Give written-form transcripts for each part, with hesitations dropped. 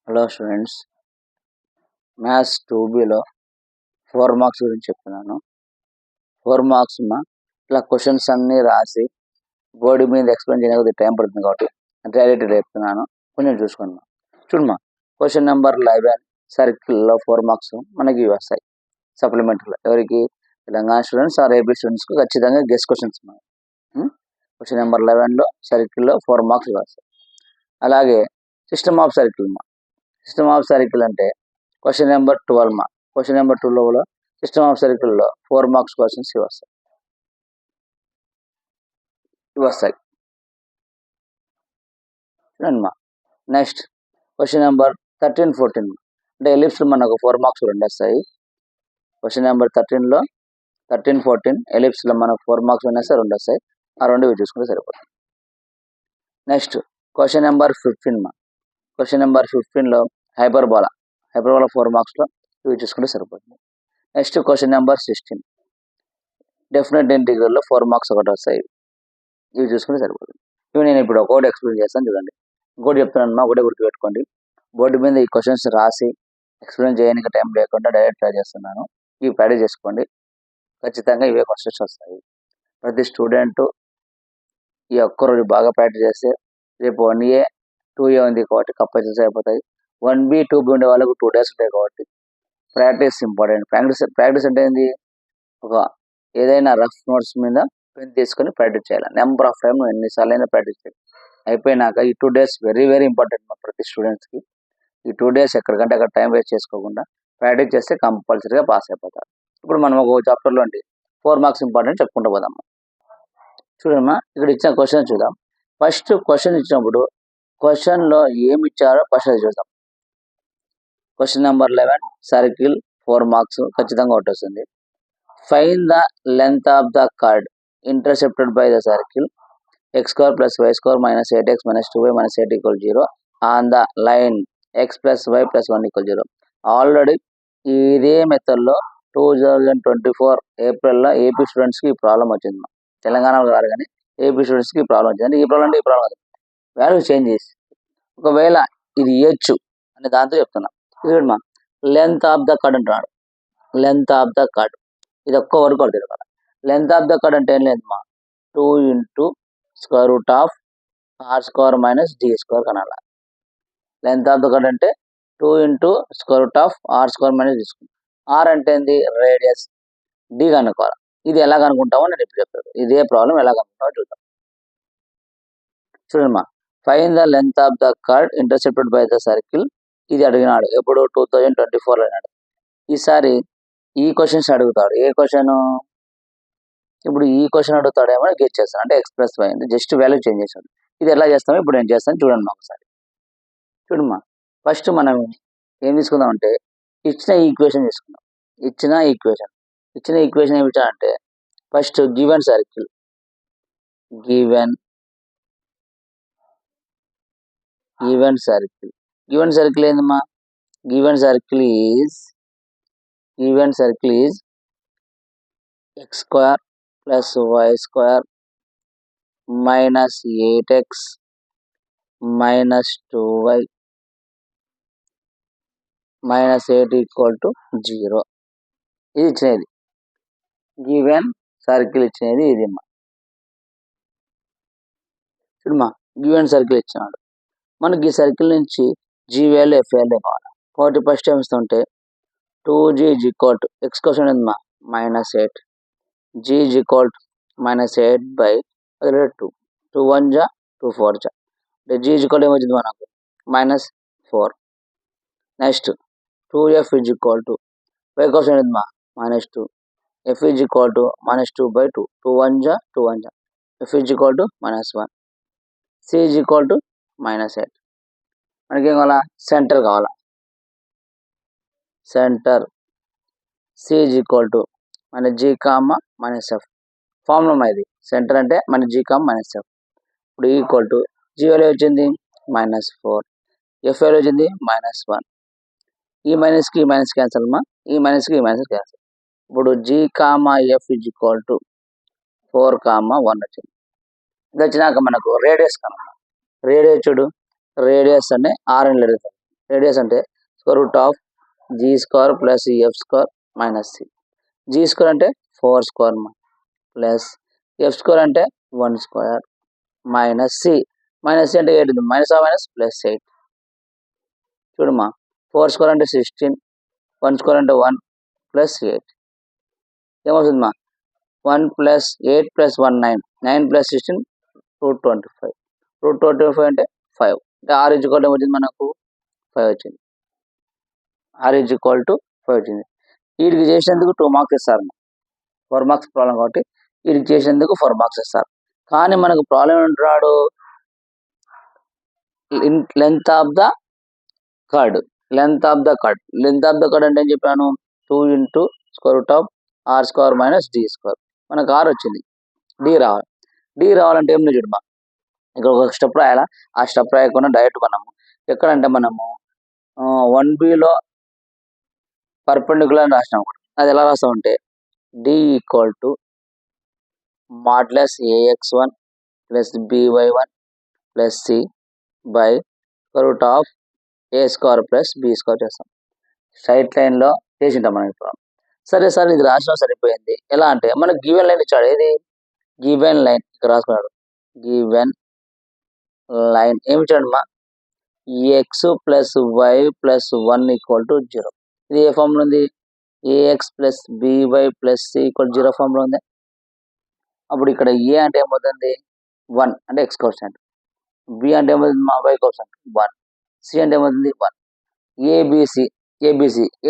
Hello students, maths 2Bలో 4 marks గురించి చెప్తున్నాను. 4 marks ఇట్లా క్వశ్చన్స్ అన్నీ రాసి బోర్డు మీద ఎక్స్ప్లెయిన్ చేయడానికి టైం పడుతుంది కాబట్టి డైరెక్ట్ చెప్తున్నాను. కొంచెం చూసుకుందాం. చూడమ్మా, క్వశ్చన్ నెంబర్ 11 సర్కిల్లో 4 మార్క్స్ మనకి వస్తాయి సప్లిమెంటరీలో. ఎవరికి? తెలంగాణ స్టూడెంట్స్ ఆర్ ఏపీ స్టూడెంట్స్కి ఖచ్చితంగా గెస్ క్వశ్చన్స్ ఉన్నాయి. క్వశ్చన్ నెంబర్ 11లో సర్కిల్లో 4 మార్క్స్ వస్తాయి. అలాగే system of circle system of circle అంటే క్వశ్చన్ నెంబర్ 12 క్వశ్చన్ నెంబర్ 12లో సిస్టమ్ ఆఫ్ సర్కిల్లో 4 మార్క్స్ క్వశ్చన్స్ వస్తాయి. చూడండి. నెక్స్ట్ క్వశ్చన్ నెంబర్ 13, 14 అంటే ఎలిప్స్ మనకు 4 మార్క్స్ 2 వస్తాయి. క్వశ్చన్ నెంబర్ 13లో 13, 14 ఎలిప్స్లో మనకు 4 మార్క్స్ 2 వస్తాయి. ఆ రెండు ఇవి చూసుకుంటే సరిపోతుంది. Next question number 15 question number 15లో హైపర్బోలా 4 మార్క్స్లో ఇవి చూసుకుంటే సరిపోతుంది. నెక్స్ట్ క్వశ్చన్ నెంబర్ 16 డెఫినెట్ ఇంటిగ్రల్లో 4 మార్క్స్ ఒకటి వస్తాయి. ఇవి చూసుకుంటే సరిపోతుంది. ఇవి నేను ఇప్పుడు ఒకటి ఎక్స్ప్లెయిన్ చేస్తాను. చూడండి, ఇంకోటి చెప్తున్నాను, ఒకటే గుర్తుపెట్టుకోండి. బోర్డు మీద ఈ క్వశ్చన్స్ రాసి ఎక్స్ప్లెయిన్ చేయడానికి టైం లేకుండా డైరెక్ట్ ట్రై చేస్తున్నాను. ఇవి ప్రాక్టీస్ చేసుకోండి, ఖచ్చితంగా ఇవే క్వశ్చన్స్ వస్తాయి. ప్రతి స్టూడెంట్ ఈ ఒక్కరోజు బాగా ప్రాక్టీస్ చేస్తే రేపు 1A 2A ఉంది కాబట్టి కంపల్సరీ అయిపోతాయి. 1B 2B ఉండే వాళ్ళకు 2 days ఉంటాయి కాబట్టి ప్రాక్టీస్ ఇంపార్టెంట్. ప్రాక్టీస్ అంటే ఏంది? ఒక ఏదైనా రఫ్ నోట్స్ మీద పెన్ తీసుకొని ప్రాక్టీస్ చేయాలి. నెంబర్ ఆఫ్ టైం ఎన్నిసార్లు అయినా ప్రాక్టీస్ చేయాలి. అయిపోయినాక ఈ 2 days వెరీ వెరీ ఇంపార్టెంట్ మా ప్రతి స్టూడెంట్స్కి. ఈ 2 days ఎక్కడికంటే అక్కడ టైం వేస్ట్ చేసుకోకుండా ప్రాక్టీస్ చేస్తే కంపల్సరీగా పాస్ అయిపోతారు. ఇప్పుడు మనం ఒక చాప్టర్లో 4 మార్క్స్ ఇంపార్టెంట్ చెప్పుకుంటూ పోదాం. చూడమ్మా, ఇక్కడ ఇచ్చిన క్వశ్చన్ చూద్దాం. ఫస్ట్ క్వశ్చన్ ఇచ్చినప్పుడు క్వశ్చన్లో ఏమి ఇచ్చారో ఫస్ట్ అది చూద్దాం. క్వశ్చన్ నెంబర్ 11 సర్కిల్ 4 మార్క్స్ ఖచ్చితంగా ఒకటి వస్తుంది. Find the length of the card intercepted by the circle x² + y² - 8x - 2y - 8 = 0 on the line x + y + 1 = 0. Already ఇదే మెథడ్లో 2024 ఏప్రిల్లో ఏపీ స్టూడెంట్స్కి ఈ ప్రాబ్లం వచ్చింది. తెలంగాణలో కాదు కానీ ఏపీ స్టూడెంట్స్కి ఈ ప్రాబ్లం వచ్చింది. అంటే ఈ ప్రాబ్లం వాల్యూ చేంజ్ చేసి ఒకవేళ ఇది ఇవ్వచ్చు అనే దాంతో చెప్తున్నాం. చూడమ్మా, లెంత్ ఆఫ్ ద కార్డ్ అంటున్నాడు. లెంత్ ఆఫ్ ద కార్డ్ ఇది ఒక్క వరకు అడుగుతాడు కదా. లెంత్ ఆఫ్ ద కార్డ్ అంటే ఏం లేదు 2 × r² - d² కనాలి. లెంత్ ఆఫ్ ద కార్డ్ అంటే 2 × r² - d². r అంటే ఏంది? రేడియస్. డి కనుక్కోవాలి. ఇది ఎలా కనుక్కుంటామో నేను ఇప్పుడు చెప్తాను. ఇదే ప్రాబ్లం ఎలా కనుక్కుంటామో చూద్దాం. చూడమ్మా, find the length of the card intercepted by the circle. ఇది అడిగినాడు ఎప్పుడు? 2024లో అడిగినాడు. ఈసారి ఈ క్వశ్చన్స్ అడుగుతాడు. ఏ క్వశ్చన్? ఇప్పుడు ఈ క్వశ్చన్ అడుగుతాడేమో గెస్ చేస్తాను. అంటే x + y ఉంది, జస్ట్ వాల్యూ చేంజ్ చేశాడు. ఇది ఎలా చేస్తామో ఇప్పుడు నేను చేస్తాను, చూడండి ఒకసారి. చూడమ్మా, ఫస్ట్ మనం ఏం తీసుకుందాం అంటే ఇచ్చిన ఈక్వేషన్ తీసుకుందాం. ఇచ్చిన ఈక్వేషన్ ఏమి ఇచ్చాడంటే ఫస్ట్ గివెన్ సర్కిల్ ఏందమ్మా? Given circle is x² + y² - 8x - 2y - 8 = 0. ఇది ఇచ్చినది గివెన్ సర్కిల్. ఇచ్చినది ఇది అమ్మా. చూడమ్మా, గివెన్ సర్కిల్ ఇచ్చినాడు. మనకి ఈ సర్కిల్ నుంచి జీ వాల్యూ ఎఫ్ వాల్యూ కావాలి. కాబట్టి ఫస్ట్ ఏం ఇస్తుంటే 2g = x క్వశ్చన్ ఏందమ్మా? -8. g = -8/2. 2 1 జా 2 4 జా అంటే g ఏమొచ్చింది మనకు? -4. నెక్స్ట్ 2f = y క్వశ్చన్ ఏందమ్మా? -2. f = -2/2. 2 1 జా 2 1 జా f = -1. c = -8. మనకేం కావాలా? సెంటర్ కావాలా. Centre c = -g, -f. Formula ఇది. సెంటర్ అంటే -g, -f. ఇప్పుడు ఈక్వల్ టు g వాల్యూ వచ్చింది -4, f వాల్యూ వచ్చింది -1. ఈ మైనస్కి క్యాన్సల్ అమ్మా, ఈ మైనస్కి క్యాన్సల్. ఇప్పుడు g, f = 4, 1 వచ్చింది. ఇది వచ్చినాక మనకు రేడియస్ కనుక రేడియస్ చూడు, రేడియస్ అంటే r అని అడుగుతాం. రేడియస్ అంటే square root of G square plus F square minus C. G square అంటే 4 స్క్వేర్ ప్లస్ ఎఫ్ స్క్వేర్ అంటే 1 square minus C. Minus C అంటే 8 ఉంది, మైనస్ ఆ మైనస్ ప్లస్ 8. చూడమ్మా 4 స్క్వేర్ అంటే 16, 1 స్క్వేర్ అంటే 1 ప్లస్ 8 ఏమవుతుందమ్మా 1 plus 8 plus 1 9, 9 plus 16 root 25. Root 25 అంటే 5 అంటే ఆర్ ఈజ్ ఈక్వల్ టు వచ్చింది మనకు 5 వచ్చింది. ఆర్ ఈజ్ ఈక్వల్ టు 5 వచ్చింది. వీడికి చేసినందుకు 2 మార్క్స్ ఇస్తారు. 4 మార్క్స్ ప్రాబ్లం కాబట్టి వీడికి చేసినందుకు 4 మార్క్స్ ఇస్తారు. కానీ మనకు ప్రాబ్లం ఏంటాడు length of the chord. Length of the chord అంటే ఏం చెప్పాను 2 into square root of R square minus D square. మనకు ఆర్ వచ్చింది, డి రావాలి. డి రావాలంటే ఏం చూడమా ఇక్కడ ఒక స్టెప్ రాయాలా, ఆ స్టెప్ రాయకుండా డైరెక్ట్ మనము ఎక్కడంటే మనము 1bలో పర్పెండిక్యులర్ రాసినాం. అది ఎలా రాస్తామంటే D equal to modulus ax1 plus by1 plus C by root of A square plus B square చేస్తాం. స్ట్రైట్ లైన్లో చేసింటాం మనం ఇప్పుడు. సరే సార్ ఇది రాసినా సరిపోయింది. ఎలా అంటే మనకు గివెన్ లైన్ ఇచ్చాడు. ఏది గివెన్ లైన్ ఇక్కడ రాసుకున్నాడు. గివెన్ లైన్ ఏమి ఇచ్చాడమ్మా x plus y plus 1 equal to 0. ఇది ఏ ఫామ్లో ఉంది a x plus b y plus c equal 0 ఫామ్లో ఉంది. అప్పుడు ఇక్కడ ఏ అంటే ఏమవుతుంది 1 అంటే ఎక్స్ కోఎఫిషియంట్, బి అంటే ఏమవుతుంది మా వై కోఎఫిషియంట్ 1, సి అంటే ఏమవుతుంది 1. ఏబిసి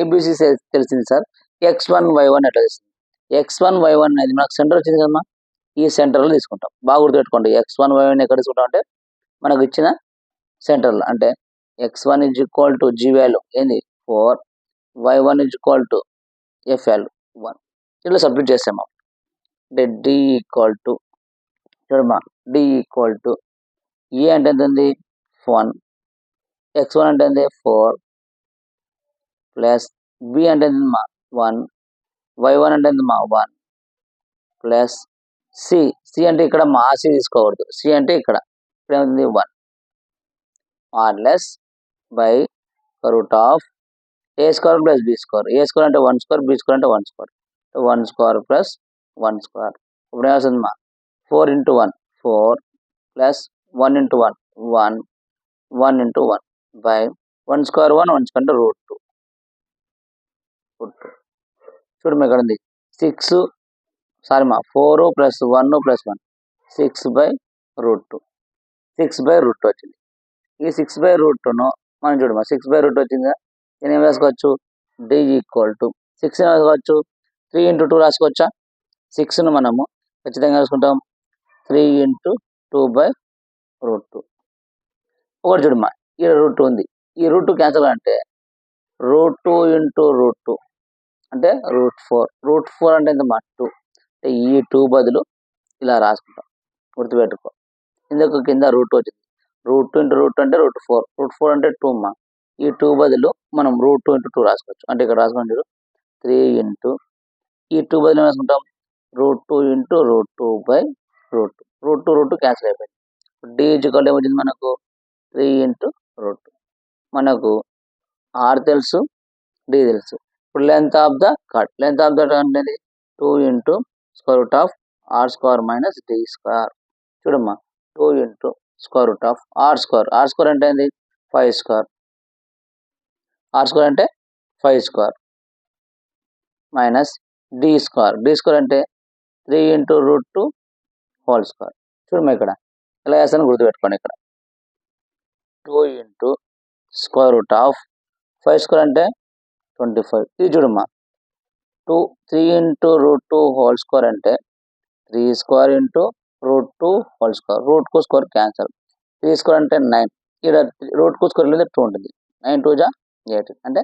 ఏబిసి తెలిసింది సార్. x1 y1 ఎట్లా తెలిసింది x1 y1 అనేది మనకు సెంటర్ వచ్చింది కదమ్మా, ఈ సెంటర్లో తీసుకుంటాం. బాగా గుర్తుపెట్టుకోండి x1 y1 ఎక్కడ తీసుకుంటాం అంటే మనకు ఇచ్చిన సెంటర్లో. అంటే x1 is equal to G value ఏంది 4, y1 is equal to F value 1. ఇట్లా సబ్మిట్ చేస్తాము. అంటే డి ఈక్వల్ టు చూడమ్మా డి ఈక్వల్ టు ఏ అంటే ఎంత ఉంది 1, x1 అంటే ఎంత 4 ప్లస్ బి అంటే ఎంత మా 1, y1 అంటే ఎంత మా 1 ప్లస్ సి అంటే ఇక్కడ మా సి తీసుకోకూడదు, సి అంటే ఇక్కడ ఏమవుతుంది 1 modulus by root of A square plus B square. A square అంటే 1 స్క్వేర్, బి స్క్వేర్ అంటే 1 స్క్వేర్, 1 స్క్వేర్ ప్లస్ 1 స్క్వేర్. ఇప్పుడు ఏమవుతుంది మా 4 into 1 4 plus 1 into 1 1, 1 into 1 by 1 square 1 square అంటే రూట్ 2. చూడమ్మా ఇక్కడ ఉంది 6 సారీ మా 4 plus 1 plus 1 6 by root 2, 6 by root 2 వచ్చింది. ఈ 6 బై రూట్ 2ను మనం చూడమ్మా 6 బై రూట్ వచ్చిందా, నేను ఏం రాసుకోవచ్చు డి ఈక్వల్ టు 6 రాసుకోవచ్చు 3 ఇంటూ 2 రాసుకోవచ్చా. 6ను మనము ఖచ్చితంగా రాసుకుంటాం 3 ఇంటూ 2 బై రూట్ 2. ఒకటి చూడమ్మా ఈ రూట్ 2 ఉంది, ఈ రూట్ 2 క్యాన్సల్ అంటే రూట్ 2 ఇంటూ రూట్ 2 అంటే రూట్ 4. రూట్ 4 అంటే ఎంత మా 2. అంటే ఈ 2 బదులు ఇలా రాసుకుంటాం, గుర్తుపెట్టుకో. ఇందుకు కింద రూట్ వచ్చింది, రూట్ 2 ఇంటూ రూట్ 2 అంటే రూట్ 4, రూట్ 4 అంటే 2 మా. ఈ 2 బదులు మనం రూట్ 2 ఇంటూ 2 రాసుకోవచ్చు. అంటే ఇక్కడ రాసుకోండి 3 ఇంటూ ఈ 2 బదులు రాసుకుంటాం root 2 into root 2 by root 2. Root 2 root 2 cancel అయిపోయింది. డి ఈక్వల్ ఏమొచ్చింది మనకు 3 ఇంటూ రూట్ 2. మనకు ఆర్ తెలుసు, డి తెలుసు. ఇప్పుడు లెంత్ ఆఫ్ ద కట్ అంటే 2 into square root of R square minus D square. చూడమ్మా 2 into square root of R square అంటే ఏంది 5 స్క్వేర్, ఆర్ స్క్వేర్ అంటే 5 స్క్వేర్ మైనస్ డి స్క్వేర్ అంటే 3 ఇంటూ రూట్ 2 హోల్ స్క్వేర్. చూడమ్మా ఇక్కడ ఎలా చేస్తాను గుర్తుపెట్టుకోండి. ఇక్కడ 2 into square root of 5 square అంటే 25. ఇది చూడమ్మా 3 ఇంటూ రూట్ 2 హోల్ స్క్వేర్ అంటే 3 square into root 2 whole square. Root కు స్క్వేర్ క్యాన్సల్, 3 స్క్వేర్ అంటే 9, ఇక్కడ రూట్ కు స్క్వేర్ లేదు 2 ఉంటుంది, 9 2 18 అంటే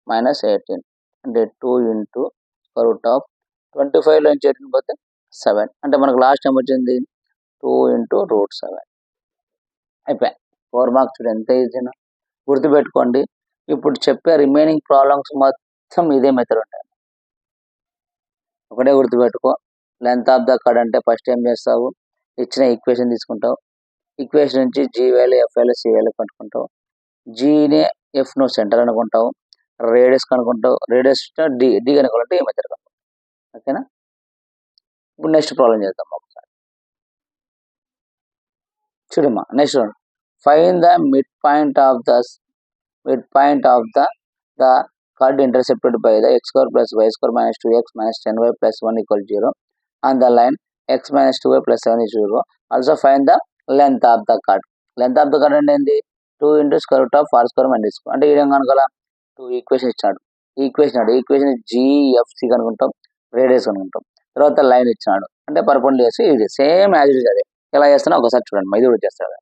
మైనస్ 18. అంటే 2 ఇంటూ స్క్వేర్ రూట్ ఆఫ్ 25లో నుంచి 18 పోతే 7. అంటే మనకు లాస్ట్ టైం వచ్చింది 2 ఇంటూ రూట్ 7. అయిపోయాయి 4 మార్క్స్. చూడు ఎంత ఈజీనా, గుర్తుపెట్టుకోండి. ఇప్పుడు చెప్పే రిమైనింగ్ ప్రాబ్లమ్స్ మొత్తం ఇదే మెథడ్ ఉంటాయి. ఒకటే గుర్తుపెట్టుకో, లెంత్ ఆఫ్ ద కట్ అంటే ఫస్ట్ ఏం చేస్తావు ఇచ్చిన ఈక్వేషన్ తీసుకుంటావు, ఈక్వేషన్ నుంచి g value f value c value కట్టుకుంటావు, జీనే ఎఫ్ నువ్వు సెంటర్ అనుకుంటావు, రేడియస్ కనుక్కుంటావు, రేడియస్ డి కనుక్కోవాలంటే ఏ మెథడ్ కనుక్కుంటావు. ఓకేనా? ఇప్పుడు నెక్స్ట్ ప్రాబ్లం చేద్దాం ఒకసారి. చూడమ్మా next find the mid point of the chord intercepted by the x square plus y square minus 2x minus 10y plus 1 equal 0 on the line x minus 2y plus 7 is 0. Also find the length of the chord. Length of the chord అంటే ఏంటి? 2 into square root of r square minus square. అంటే ఈ విధంగా అనుకోవాల 2 equation ఇచ్చాడు. Equation GFC కనుక్కుంటాం, radius కనుక్కుంటాం, తర్వాత line ఇచ్చినాడు అంటే perpendicular ఇది సేమ్ యాజ్ ఇట్ ఇస్ అదే. ఎలా చేస్తున్నా ఒకసారి చూడండి, ఇది కూడా చేస్తాడు.